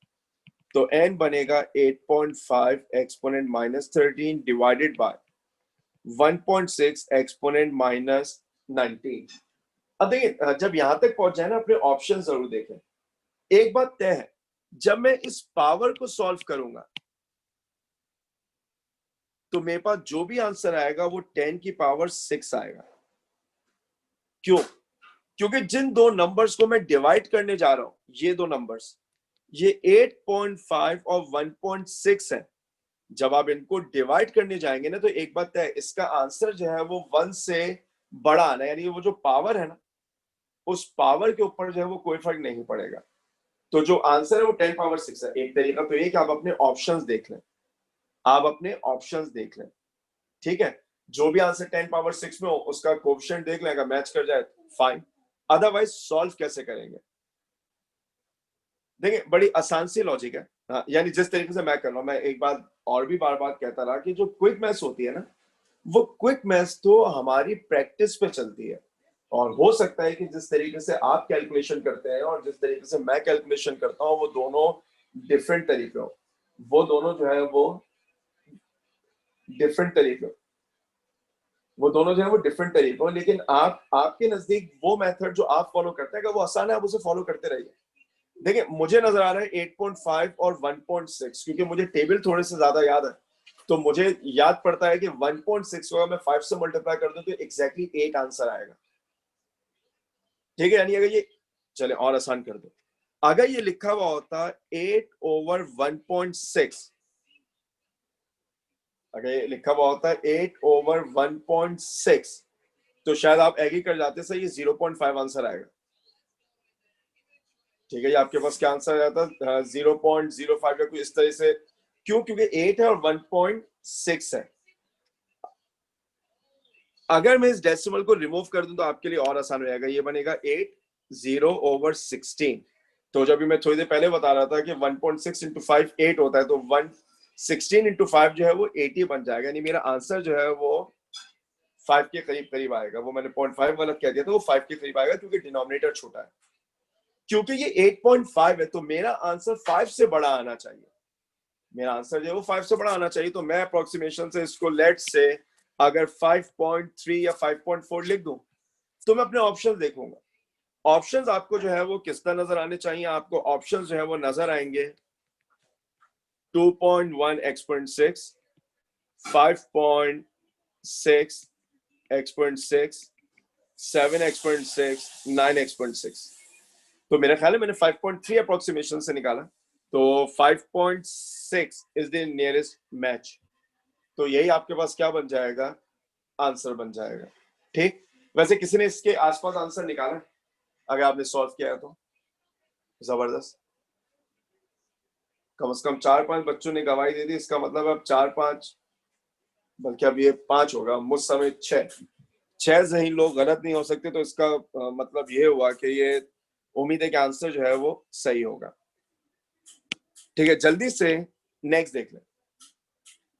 तो n बनेगा 8.5 एक्सपोनेंट -13 डिवाइडेड बाय 1.6 एक्सपोनेंट -19। अब देखिए, जब यहां तक पहुंच जाए ना, अपने ऑप्शन जरूर देखें। एक बात तय है, जब मैं इस पावर को सॉल्व करूंगा तो मेरे पास जो भी आंसर आएगा वो 10 की पावर 6 आएगा। क्यों? क्योंकि जिन दो नंबर्स को मैं डिवाइड करने जा रहा हूं, ये दो नंबर्स, ये 8.5 और 1.6 है। जब आप इनको डिवाइड करने जाएंगे ना, तो एक बात है, इसका आंसर जो है वो 1 से बड़ा आना है। यानी वो जो पावर है ना, उस पावर के ऊपर जो है वो कोई फर्क नहीं पड़ेगा। तो जो आंसर है वो 10 पावर 6 है। एक तरीका तो ये कि आप अपने ऑप्शंस देख लें, आप अपने ऑप्शंस देख लें। ठीक है, जो भी आंसर 10 पावर 6 में हो उसका कोएफिशिएंट देख लें, अगर मैच कर जाए फाइन, अदरवाइज सॉल्व कैसे करेंगे। देखिए, बड़ी आसान सी लॉजिक है। हाँ, यानी जिस तरीके से मैं कर रहा हूं, मैं एक बार और भी बार बार कहता रहा कि जो क्विक मैथ्स होती है ना, वो क्विक मैथ्स तो हमारी प्रैक्टिस पे चलती है। और हो सकता है कि जिस तरीके से आप कैलकुलेशन करते हैं और जिस तरीके से मैं कैलकुलेशन करता हूं वो दोनों डिफरेंट तरीके हो, वो दोनों जो है वो डिफरेंट तरीके हो, वो दोनों जो है वो डिफरेंट तरीके हो। लेकिन आपके नजदीक वो मेथड जो आप फॉलो करते हैं, अगर वो आसान है, आप उसे फॉलो करते रहिए। देखिए, मुझे नजर आ रहा है 8.5 और 1.6, क्योंकि मुझे टेबल थोड़े से ज्यादा याद है, तो मुझे याद पड़ता है कि 1.6 को मैं 5 से मल्टीप्लाई कर दूं तो एग्जैक्टली 8 आंसर आएगा। ठीक है, यानी अगर ये, चले और आसान कर दो, अगर ये लिखा हुआ होता 8/1.6, अगर ये लिखा हुआ होता 8/1.6, तो शायद आप एग्री कर जाते सर, ये 0.5 आंसर आएगा। ठीक है, ये आपके पास क्या आंसर आया था, 0.05 या कुछ इस तरह से। क्यों? क्योंकि 8 है और 1.6 है। अगर मैं इस डेसिमल को रिमूव कर दूं तो आपके लिए और आसान हो जाएगा, ये बनेगा 8/16। तो जब भी मैं थोड़ी देर पहले बता रहा था कि 1.6 × 5 8 होता है, तो 16 इंटू 5 जो है वो 80 बन जाएगा, यानी मेरा आंसर जो है वो 5 के करीब करीब आएगा। वो मैंने 0.5 गलत कह दिया था, वो 5 के करीब आएगा क्योंकि डिनोमिनेटर छोटा है। क्योंकि ये 8.5 है तो मेरा आंसर 5 से बड़ा आना चाहिए। मेरा आंसर जो है वो 5 से बड़ा आना चाहिए। तो मैं अप्रोक्सीमेशन से इसको लेट्स से अगर 5.3 या 5.4 लिख दूं तो मैं अपने ऑप्शंस देखूंगा। ऑप्शंस आपको जो है वो किस तरह नजर आने चाहिए? आपको ऑप्शंस जो है वो नजर आएंगे 2.1 x.6, 5.6 x.6, 7 x.6, 9 x.6। तो मेरा ख्याल है मैंने 5.3 अप्रोक्सीमेशन से निकाला, तो 5.6 इज द नियरेस्ट मैच। तो यही आपके पास क्या बन जाएगा? आंसर बन जाएगा। ठीक, वैसे किसी ने इसके आसपास आंसर निकाला अगर आपने सॉल्व किया है तो? जबरदस्त, कम से कम 4-5 बच्चों ने गवाही दे दी। इसका मतलब अब 4-5, बल्कि अब ये 5 होगा, मुझ समय 6 सही लोग गलत नहीं हो सकते। तो इसका मतलब ये हुआ कि ये उम्मीद है कि आंसर जो है वो सही होगा। ठीक है, जल्दी से नेक्स्ट देख लें।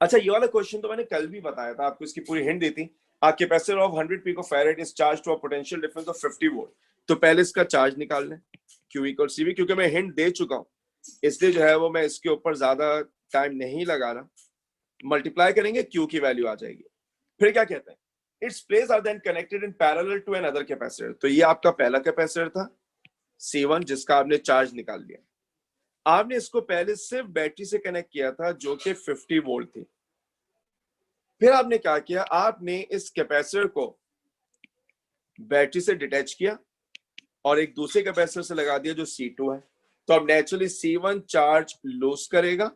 अच्छा, ये वाला क्वेश्चन तो मैंने कल भी बताया था, आपको इसकी पूरी हिंट दी थी। A capacitor of 100 picofarad is charged to a potential difference of 50 volt। तो पहले इसका चार्ज निकाल लें, Q equal CV। क्योंकि मैं हिंट दे चुका हूं इसलिए जो है वो मैं इसके ऊपर ज्यादा टाइम नहीं लगा रहा। मल्टीप्लाई करेंगे, Q की वैल्यू आ जाएगी। फिर क्या कहते हैं? Its plates are then connected in parallel to another capacitor. तो ये आपका पहला कैपेसिटर था C1 जिसका आपने चार्ज निकाल लिया। आपने इसको पहले सिर्फ बैटरी से कनेक्ट किया था जो कि 50 वोल्ट थी। फिर आपने क्या किया? आपने इस कैपेसिटर को बैटरी से डिटैच किया और एक दूसरे कैपेसिटर से लगा दिया जो C2 है। तो अब नेचुरली C1 चार्ज लूज करेगा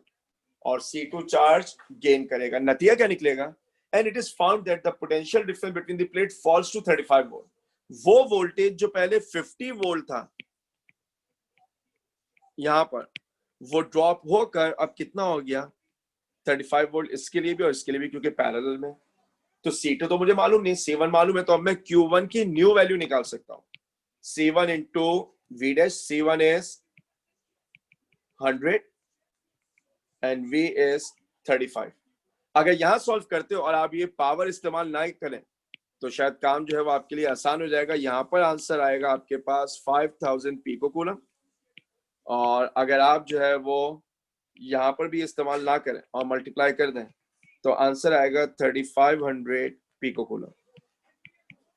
और C2 चार्ज गेन करेगा। नतीजा क्या निकलेगा? And it is found that the potential difference between the plate falls to 35 volt. वो वोल्टेज जो पहले 50 वोल्ट था यहां पर, वो ड्रॉप होकर अब कितना हो गया? 35 वोल्ट इसके लिए भी और इसके लिए भी, क्योंकि पैरेलल में। तो C2 तो मुझे मालूम नहीं, C1 मालूम है, तो अब मैं Q1 की न्यू वैल्यू निकाल सकता हूं। C1 into V dash, C1 is 100 and V is 35। अगर यहां सॉल्व करते हो और आप ये पावर इस्तेमाल ना करें तो शायद काम जो है वो आपके लिए आसान हो जाएगा। यहां पर आंसर आएगा आपके पास 5000 पिको कूलम। और अगर आप जो है वो यहां पर भी इस्तेमाल ना करें और मल्टीप्लाई कर दें तो आंसर आएगा 3500 पिको कूलम।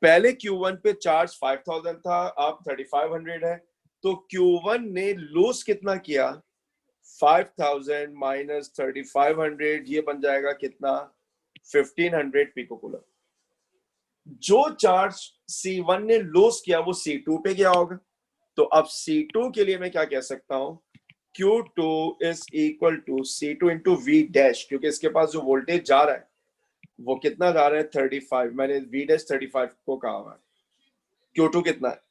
पहले Q1 पे चार्ज 5000 था, अब 3500 है। तो Q1 ने लूज कितना किया? 5000 माइनस 3500, ये बन जाएगा कितना? 1500 पिको कूलम। जो चार्ज C1 ने लूज किया वो C2 पे गया होगा। तो अब C2 के लिए मैं क्या कह सकता हूं? Q2 is equal to C2 into V dash, क्योंकि इसके पास जो वोल्टेज जा रहा है वो कितना जा रहा है? 35। मैंने V dash 35 को कहा हुआ है। Q2 कितना है?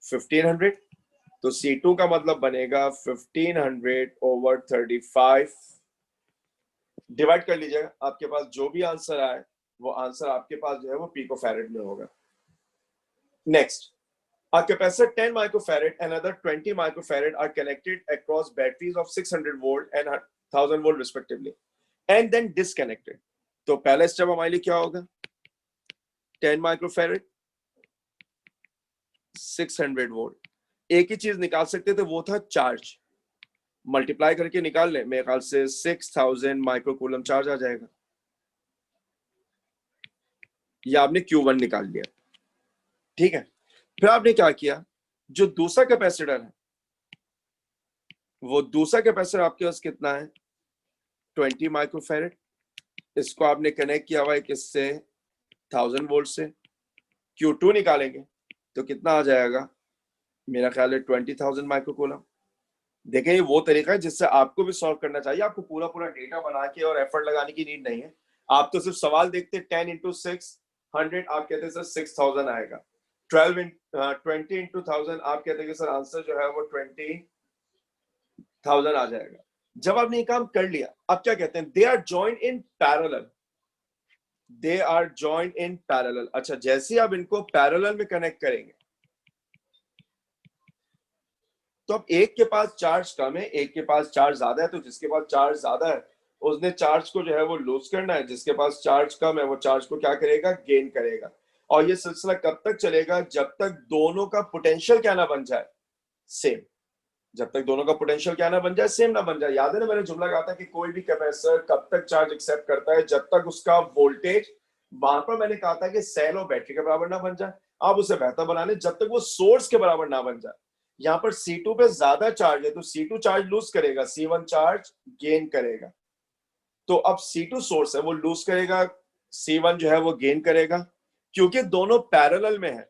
1500। तो C2 का मतलब बनेगा 1500 ओवर 35। डिवाइड कर लीजिएगा, आपके पास जो भी आंसर आए वो आंसर आपके पास जो है वो पिकोफैरेड में होगा। Next, a capacitor 10 microfarad and another 20 microfarad are connected across batteries of 600 volt and 1000 volt respectively and then disconnected। तो पहला स्टेप हमारे लिए क्या होगा? 10 माइक्रोफैरेड 600 वोल्ट। एक ही चीज निकाल सकते थे, वो था चार्ज। मल्टीप्लाई करके निकाल ले, मेरे ख्याल से 6000 माइक्रोकूलम चार्ज आ जाएगा। ये आपने Q1 निकाल लिया, ठीक है। फिर आपने क्या किया? जो दूसरा कैपेसिटर है वो दूसरा कैपेसिटर आपके पास कितना है? 20 माइक्रोफैरेड। इसको आपने कनेक्ट किया हुआ है किससे? 1000 वोल्ट से। Q2 निकालेंगे तो कितना आ जाएगा? मेरा ख्याल है 20,000 माइक्रोकूलम। देखें, ये वो तरीका है जिससे आपको भी सॉल्व करना चाहिए। आपको पूरा पूरा डेटा बना के और एफर्ट लगाने की नीड नहीं है। आप तो सिर्फ सवाल देखते 10 इंटू 600, आप कहते हैं सर 6000 आएगा। 20 इंटू 1000, आप कहते हैं कि सर आंसर जो है वो 20,000 आ जाएगा। जब आपने ये काम कर लिया, अब क्या कहते हैं? They are joined in parallel. They are joined in parallel. अच्छा, जैसे आप इनको पैरेलल में कनेक्ट करेंगे तो अब एक के पास चार्ज कम है, एक के पास चार्ज ज्यादा है। तो जिसके पास चार्ज ज्यादा है उसने चार्ज को जो है वो लूज करना है, जिसके पास चार्ज कम है वो चार्ज को क्या करेगा, गेन करेगा। और ये सिलसिला कब तक चलेगा, जब तक दोनों का पोटेंशियल क्या ना बन जाए सेम, जब तक दोनों का पोटेंशियल क्या ना बन जाए सेम ना बन जाए। याद है ना मैंने जुमला कहा था कि कोई भी कैपेसिटर कब तक चार्ज एक्सेप्ट करता है, जब तक उसका वोल्टेज, वहां पर मैंने कहा था कि सेल और बैटरी के बराबर ना बन जाए, आप उसे बेहतर बनाने जब तक वो सोर्स के बराबर ना बन जाए। यहाँ पर C2 पे ज्यादा चार्ज है तो C2 चार्ज लूज करेगा, C1 चार्ज गेन करेगा। तो अब C2 सोर्स है वो लूज करेगा, C1 जो है वो गेन करेगा, क्योंकि दोनों पैरेलल में है।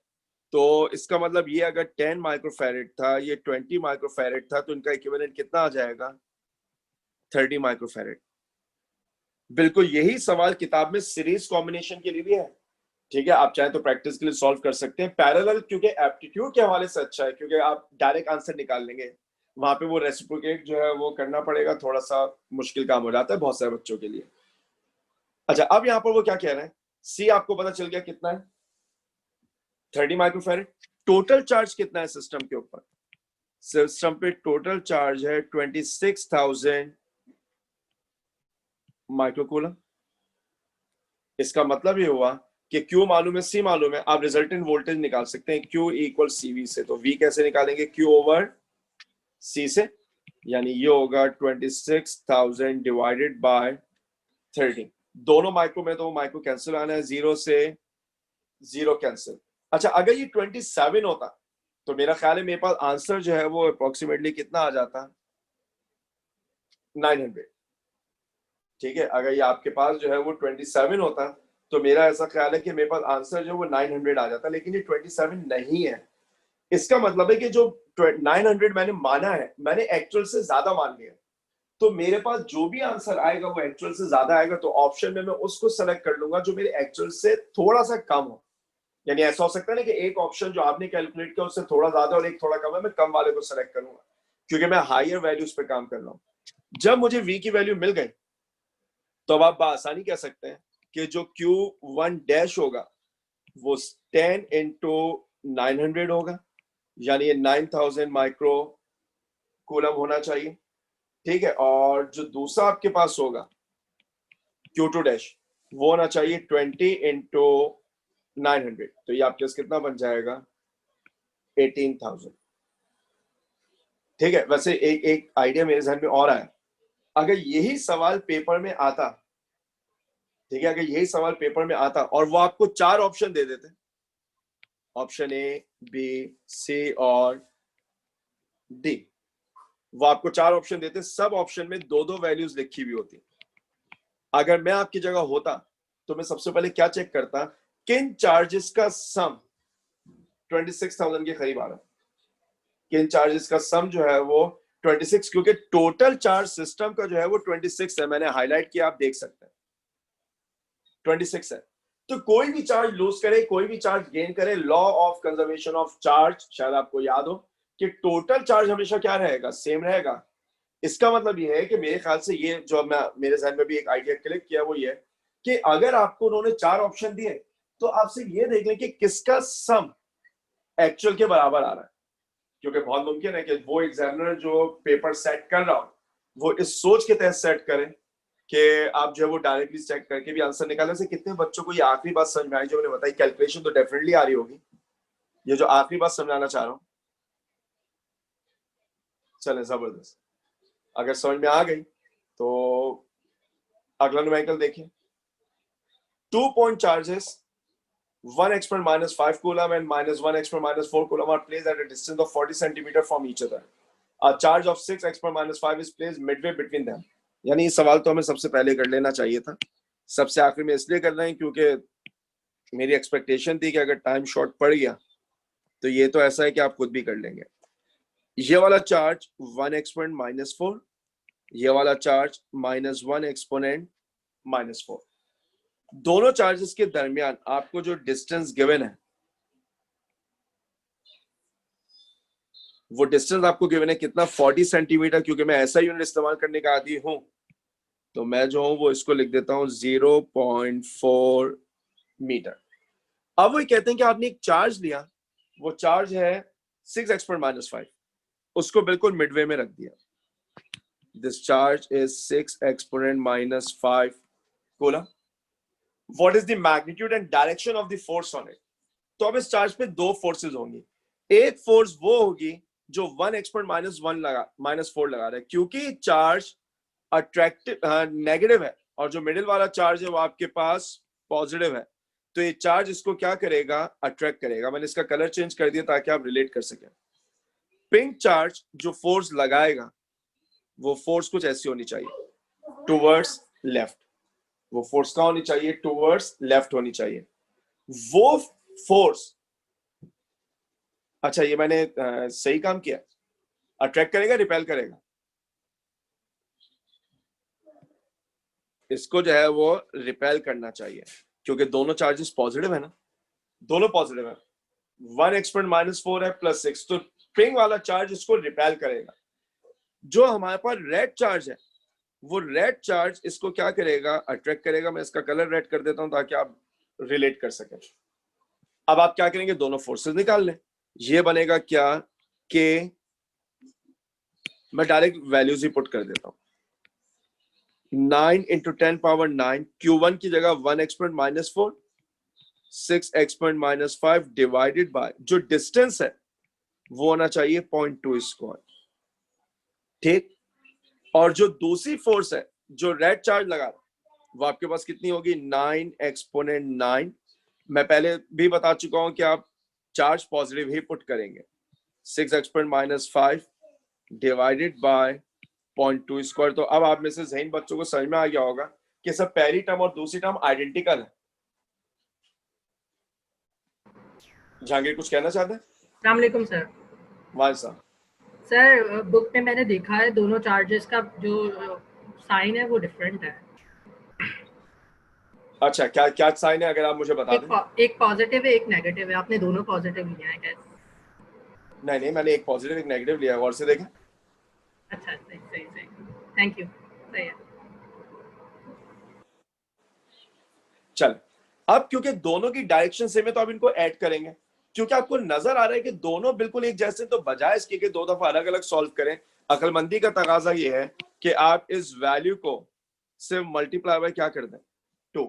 तो इसका मतलब ये अगर 10 माइक्रोफैरेड था, ये 20 माइक्रोफैरेड था, तो इनका इक्विवेलेंट कितना आ जाएगा, 30 माइक्रोफैरेड। बिल्कुल यही सवाल किताब में सीरीज कॉम्बिनेशन के लिए भी है। ठीक है, आप चाहे तो प्रैक्टिस के लिए सॉल्व कर सकते हैं। पैरेलल क्योंकि एप्टीट्यूड के हवाले से अच्छा है, क्योंकि आप डायरेक्ट आंसर निकाल लेंगे, वहां पे वो रेसिप्रोकेट जो है वो करना पड़ेगा, थोड़ा सा मुश्किल काम हो जाता है बहुत सारे बच्चों के लिए। अच्छा, अब यहाँ पर वो क्या कह रहे हैं, सी आपको पता चल गया कितना है, 30 माइक्रोफैरेड। टोटल चार्ज कितना है सिस्टम के ऊपर, सिस्टम पे टोटल चार्ज है 26,000 माइक्रोकूलम। इसका मतलब ये हुआ कि Q मालूम है, C मालूम है, आप रिजल्टेंट वोल्टेज निकाल सकते हैं Q इक्वल CV से। तो V कैसे निकालेंगे, Q ओवर C से, यानी ये होगा 26,000 डिवाइडेड बाय 30। दोनों माइक्रो में तो माइक्रो कैंसिल आना है, 0 से 0 कैंसिल। अच्छा, अगर ये 27 होता तो मेरा ख्याल है मेरे पास आंसर जो है वो अप्रोक्सीमेटली कितना आ जाता, 900। ठीक है, अगर ये आपके पास जो है वो 27 होता तो मेरा ऐसा ख्याल है कि मेरे पास आंसर जो वो 900 आ जाता, लेकिन ये 27 नहीं है। इसका मतलब है कि जो 900 मैंने माना है, मैंने एक्चुअल से ज्यादा मान लिया। तो मेरे पास जो भी आंसर आएगा वो एक्चुअल से ज्यादा आएगा, तो ऑप्शन में मैं उसको सेलेक्ट कर लूंगा जो मेरे एक्चुअल से थोड़ा सा कम हो। यानी ऐसा हो सकता है ना कि एक ऑप्शन जो आपने कैलकुलेट किया उससे थोड़ा ज्यादा और एक थोड़ा कम है, मैं कम वाले को सेलेक्ट करूंगा क्योंकि मैं हायर वैल्यूज पे काम कर रहा हूं। जब मुझे V की वैल्यू मिल गई तो अब आप बआसानी कह सकते हैं कि जो Q1 डैश होगा वो 10 इंटू 900 होगा, यानी ये 9000 माइक्रो कूलम होना चाहिए। ठीक है, और जो दूसरा आपके पास होगा Q2 डैश वो होना चाहिए 20 इंटू 900। तो ये आपके पास कितना बन जाएगा, 18,000। ठीक है, वैसे एक आइडिया मेरे जहन में और आया, अगर यही सवाल पेपर में आता, ठीक है, अगर यही सवाल पेपर में आता और वो आपको 4 ऑप्शन दे देते, ऑप्शन ए, बी, सी और डी, वो आपको 4 ऑप्शन देते, सब ऑप्शन में 2-2 वैल्यूज लिखी हुई होती। अगर मैं आपकी जगह होता तो मैं सबसे पहले क्या चेक करता, किन चार्जेस का सम 26,000 के करीब आ रहा है, किन चार्जेस का सम जो है वो 26, क्योंकि टोटल चार्ज सिस्टम का जो है वो 26 है, मैंने हाईलाइट किया, आप देख सकते हैं 26 है। तो कोई भी चार्ज लूज करे, कोई भी चार्ज गेन करे, law of conservation of charge शायद आपको याद हो कि टोटल चार्ज हमेशा क्या रहेगा, सेम रहेगा। इसका मतलब ये है कि मेरे ख्याल से ये जो मैं मेरे जहन में भी एक आइडिया क्लिक किया वो ये कि अगर आपको उन्होंने 4 ऑप्शन दिए तो आपसे ये देख लें कि किसका सम एक्चुअल के बराबर आ रहा है, क्योंकि बहुत मुमकिन है कि वो एग्जामिनर जो पेपर सेट कर रहा हो वो इस सोच के तहत सेट करे कि आप जो है वो डायरेक्टली चेक करके भी आंसर निकालने से। कितने बच्चों को ये आखिरी बात समझ में आई जो मैंने बताई, कैलकुलेशन तो डेफिनेटली आ रही होगी, ये जो आखिरी बात समझाना चाह रहा हूं, चले जबरदस्त। अगर समझ में आ गई तो अगला न्यूमेरिकल देखिए। 2 point charges, 1 exponent minus 5 coulomb and minus 1 exponent minus 4 coulomb are placed at a distance of 40 centimeter from each other. A charge of 6 exponent minus 5 is placed midway between them. यानी ये सवाल तो हमें सबसे पहले कर लेना चाहिए था, सबसे आखिर में इसलिए कर रहे हैं क्योंकि मेरी एक्सपेक्टेशन थी कि अगर टाइम शॉर्ट पड़ गया तो ये तो ऐसा है कि आप खुद भी कर लेंगे। ये वाला चार्ज 1 exponent minus 4, ये वाला चार्ज minus 1 exponent minus 4, दोनों चार्जेस के दरमियान आपको जो डिस्टेंस गिवन है वो डिस्टेंस आपको गिवन है कितना, 40 सेंटीमीटर। क्योंकि मैं ऐसा यूनिट इस्तेमाल करने का आदी हूं तो मैं जो हूं वो इसको लिख देता हूं 0.4 मीटर। अब वो कहते हैं कि आपने एक चार्ज लिया, वो चार्ज है 6 exponent minus 5, उसको बिल्कुल मिडवे में रख दिया। This charge is 6 exponent minus 5 coulomb. What is the magnitude and direction of the force on it? तो अब इस चार्ज पे दो फोर्सेस होंगी. एक फोर्स वो होगी जो 1 एक्सपोनेंट माइनस 4 लगा रहा है, क्योंकि चार्ज अट्रैक्टिव नेगेटिव है और जो मिडिल वाला चार्ज है वो आपके पास पॉजिटिव है. तो ये चार्ज इसको क्या करेगा, अट्रैक्ट करेगा. मैंने इसका कलर चेंज कर दिया ताकि आप रिलेट कर सकें. पिंक चार्ज जो फोर्स लगाएगा वो फोर्स कुछ ऐसी होनी चाहिए, टूवर्ड्स लेफ्ट. वो फोर्स कहाँ होनी चाहिए, टूवर्ड्स लेफ्ट होनी चाहिए. वो फोर्स, अच्छा ये मैंने सही काम किया, अट्रैक्ट करेगा रिपेल करेगा, इसको जो है वो रिपेल करना चाहिए क्योंकि दोनों चार्जेस पॉजिटिव है ना, दोनों पॉजिटिव है. 1 एक्सपोनेंट माइनस 4 है प्लस 6, तो पिंक वाला चार्ज इसको रिपेल करेगा. जो हमारे पास रेड चार्ज है वो रेड चार्ज इसको क्या करेगा, अट्रैक्ट करेगा. मैं इसका कलर रेड कर देता हूं ताकि आप रिलेट कर सकें. अब आप क्या करेंगे, दोनों फोर्सेस निकाल लें. ये बनेगा क्या कि मैं डायरेक्ट वैल्यूज ही पुट कर देता हूं. 9 इंटू 10 पावर 9, Q1 की जगह 1 exponent minus 4, 6 exponent minus 5 divided by जो डिस्टेंस है वो होना चाहिए 0.2 स्क्वायर. ठीक. और जो दूसरी फोर्स है जो रेड चार्ज लगा वो आपके पास कितनी होगी, 9 एक्सपोनेंट 9. मैं पहले भी बता चुका हूं कि आप चार्ज पॉजिटिव ही पुट करेंगे. 6 exponent minus 5 divided by 0.2 square. तो अब आप में से ज़हन बच्चों को समझ में आ गया होगा कि सब पहली टर्म और दूसरी टर्म आइडेंटिकल है. जहांगीर कुछ कहना चाहते हैं? अस्सलाम वालेकुम सर. वाह साहब. सर बुक में मैंने देखा है दोनों चार्जेस का जो साइन है वो डिफरेंट है. अच्छा, क्या क्या साइन है अगर आप मुझे बता दें. एक पॉजिटिव है एक नेगेटिव है, आपने दोनों पॉजिटिव लिया है कैसे? नहीं, मैंने एक पॉजिटिव एक नेगेटिव लिया है. और से देखें. अच्छा, सही. Thank you. सही है. चल, अब क्योंकि दोनों की डायरेक्शन सेम है तो अब इनको ऐड करेंगे. क्योंकि आपको नजर आ रहा है कि दोनों बिल्कुल एक जैसे, तो बजाय इसके कि दो दफा अलग अलग सॉल्व करें, अक्लमंदी का तकाजा ये है कि आप इस वैल्यू को सिर्फ मल्टीप्लाई बाय क्या कर दें, 2.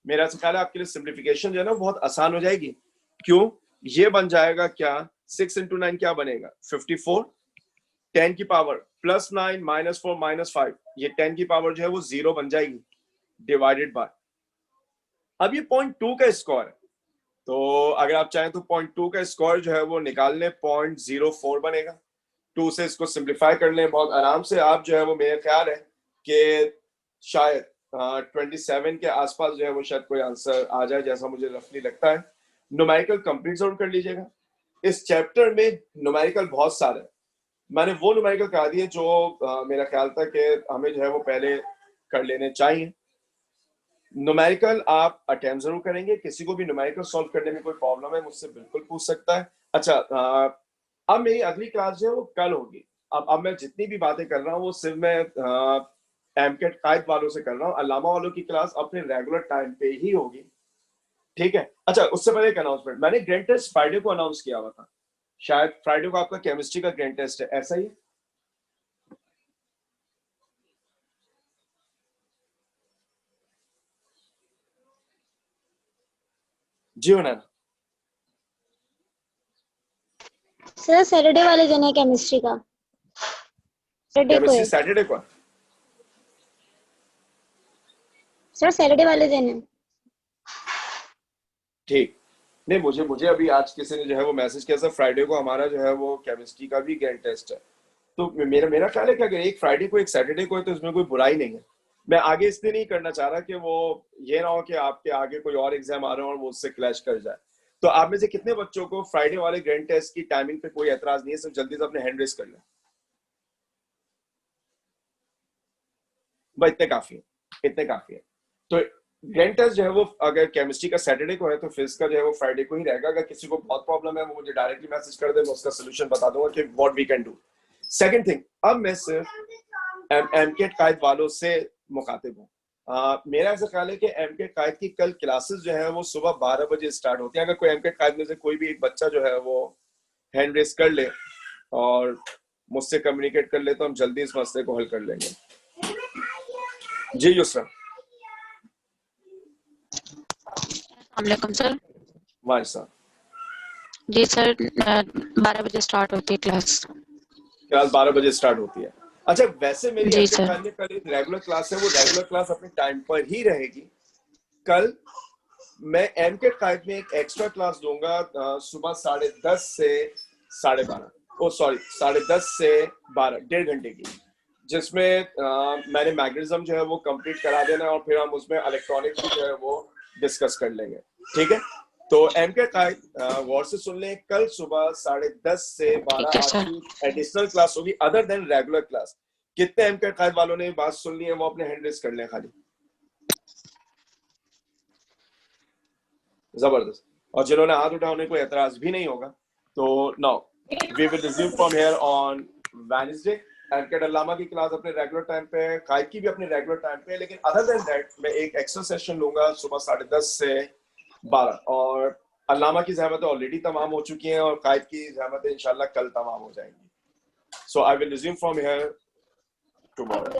मेरा ख्याल है आपके लिए सिंप्लीफिकेशन जो है ना बहुत आसान हो जाएगी. क्यों, ये बन जाएगा क्या, 6 इंटू 9 क्या बनेगा, 54. 10 की पावर प्लस 9 माइनस 4 माइनस 5, ये 10 की पावर जो है वो 0 बन जाएगी डिवाइडेड बाय. अब ये 0.2 का स्क्वायर है, तो अगर आप चाहें तो 0.2 का स्क्वायर जो है वो निकाल लें, 0.04 बनेगा. 2 से इसको सिंप्लीफाई कर लें बहुत आराम से. आप जो है वो, मेरा ख्याल है कि शायद 27 के आसपास जो है वो शायद कोई आंसर आ जाए, जैसा मुझे रफली लगता है. न्यूमेरिकल कंप्लीट जरूर कर लीजिएगा. इस चैप्टर में न्यूमेरिकल बहुत सारे हैं. मैंने वो न्यूमेरिकल करा दिए जो मेरा ख्याल था कि हमें जो है वो पहले कर लेने चाहिए. न्यूमेरिकल आप अटेम्प्ट जरूर करेंगे. किसी को भी न्यूमेरिकल सॉल्व करने में कोई प्रॉब्लम है मुझसे बिल्कुल पूछ सकता है. अच्छा, अब मेरी अगली क्लास जो है वो कल होगी. अब मैं जितनी भी बातें कर रहा हूँ वो सिर्फ मैं एमकेट कायद वालों से कर रहा हूँ. अल्लामा वालों की क्लास अपने रेगुलर टाइम पे ही होगी. ठीक है. अच्छा, उससे पहले एक अनाउंसमेंट, मैंने ग्रैंड टेस्ट फ्राइडे को अनाउंस किया हुआ था. शायद फ्राइडे को आपका केमिस्ट्री का ग्रैंड टेस्ट है, ऐसा ही है? जी होना ना. सर सैटरडे वाले दिन है केमिस्ट्री का. केमिस्ट्री सैटरडे को. सर सैटरडे वाले दिन है. ठीक. नहीं, मुझे अभी आज किसी ने जो है वो मैसेज किया, सर फ्राइडे को हमारा जो है वो केमिस्ट्री का भी ग्रैंड टेस्ट है. तो मेरा ख्याल है कि अगर एक फ्राइडे को एक सैटरडे को है तो इसमें कोई बुराई नहीं है. मैं आगे इसलिए नहीं करना चाह रहा कि वो ये ना हो कि आपके आगे कोई और एग्जाम आ रहा हो और वो उससे क्लैश कर जाए. तो आप में से कितने बच्चों को फ्राइडे वाले ग्रैंड टेस्ट की टाइमिंग पे कोई एतराज नहीं है? सिर्फ जल्दी से अपने हैंड रेस कर लें भाई. इतने काफी है. तो ग्रैंड टेस्ट जो है वो अगर केमिस्ट्री का सैटरडे को है तो फिजिक्स का जो है वो फ्राइडे को ही रहेगा. अगर किसी को बहुत प्रॉब्लम है वो मुझे डायरेक्टली मैसेज कर दे, मैं उसका सोल्यूशन बता दूंगा कि what we can do. Second thing, अब मैं सिर्फ एमकेट कायद वालों से मुखातिब हूँ. मेरा ऐसा ख्याल है कि एमकेट कायद की कल क्लासेस जो है वो सुबह 12 बजे स्टार्ट होती है. अगर कोई एमकेट कायद में से कोई भी एक बच्चा जो है वो हैंड रेस कर ले और मुझसे कम्युनिकेट कर ले तो हम जल्दी इस मसले को हल कर लेंगे। जी युसरा। वालेकुम सर। वाह साहब। जी सर, 12 बजे स्टार्ट होती है क्लास। क्लास 12 बजे स्टार्ट होती है। अच्छा, वैसे मेरी जी एमकेट सर। कायद में कल एक रेगुलर क्लास है, वो रेगुलर क्लास अपने टाइम पर ही रहेगी। कल मैं एमकेट कायद में एक एक्स्ट्रा क्लास दूंगा सुबह 10:30 से 12:30, ओ सॉरी 10:30 से 12, 1.5 घंटे की, जिसमें मैंने मैग्नेटिज्म जो है वो कंप्लीट करा देना है और फिर हम उसमें इलेक्ट्रॉनिक्स भी जो है वो डिस्कस कर लेंगे। ठीक है, तो एमकेट कायद गौर से सुन लें, कल सुबह 10:30 से 12 आपकी एडिशनल क्लास होगी अदर देन रेगुलर क्लास। कितने एमकेट कायद वालों ने बात सुन ली है वो अपने हैंड रेज कर लें खाली। जबरदस्त। और जिन्होंने हाथ उठा उन्हें कोई एतराज भी नहीं होगा। तो now we will resume from here on Wednesday. एमकेट अल्लामा की क्लास अपने रेगुलर टाइम पे, कायद की भी अपने रेगुलर टाइम पे, लेकिन अदर देन दैट मैं एक एक्स्ट्रा सेशन लूंगा सुबह 10:30 से 12। और अल्लामा की ज़हमतें ऑलरेडी तमाम हो चुकी हैं और कायद की ज़हमतें इंशाल्लाह कल तमाम हो जाएंगी। So I will resume from here tomorrow.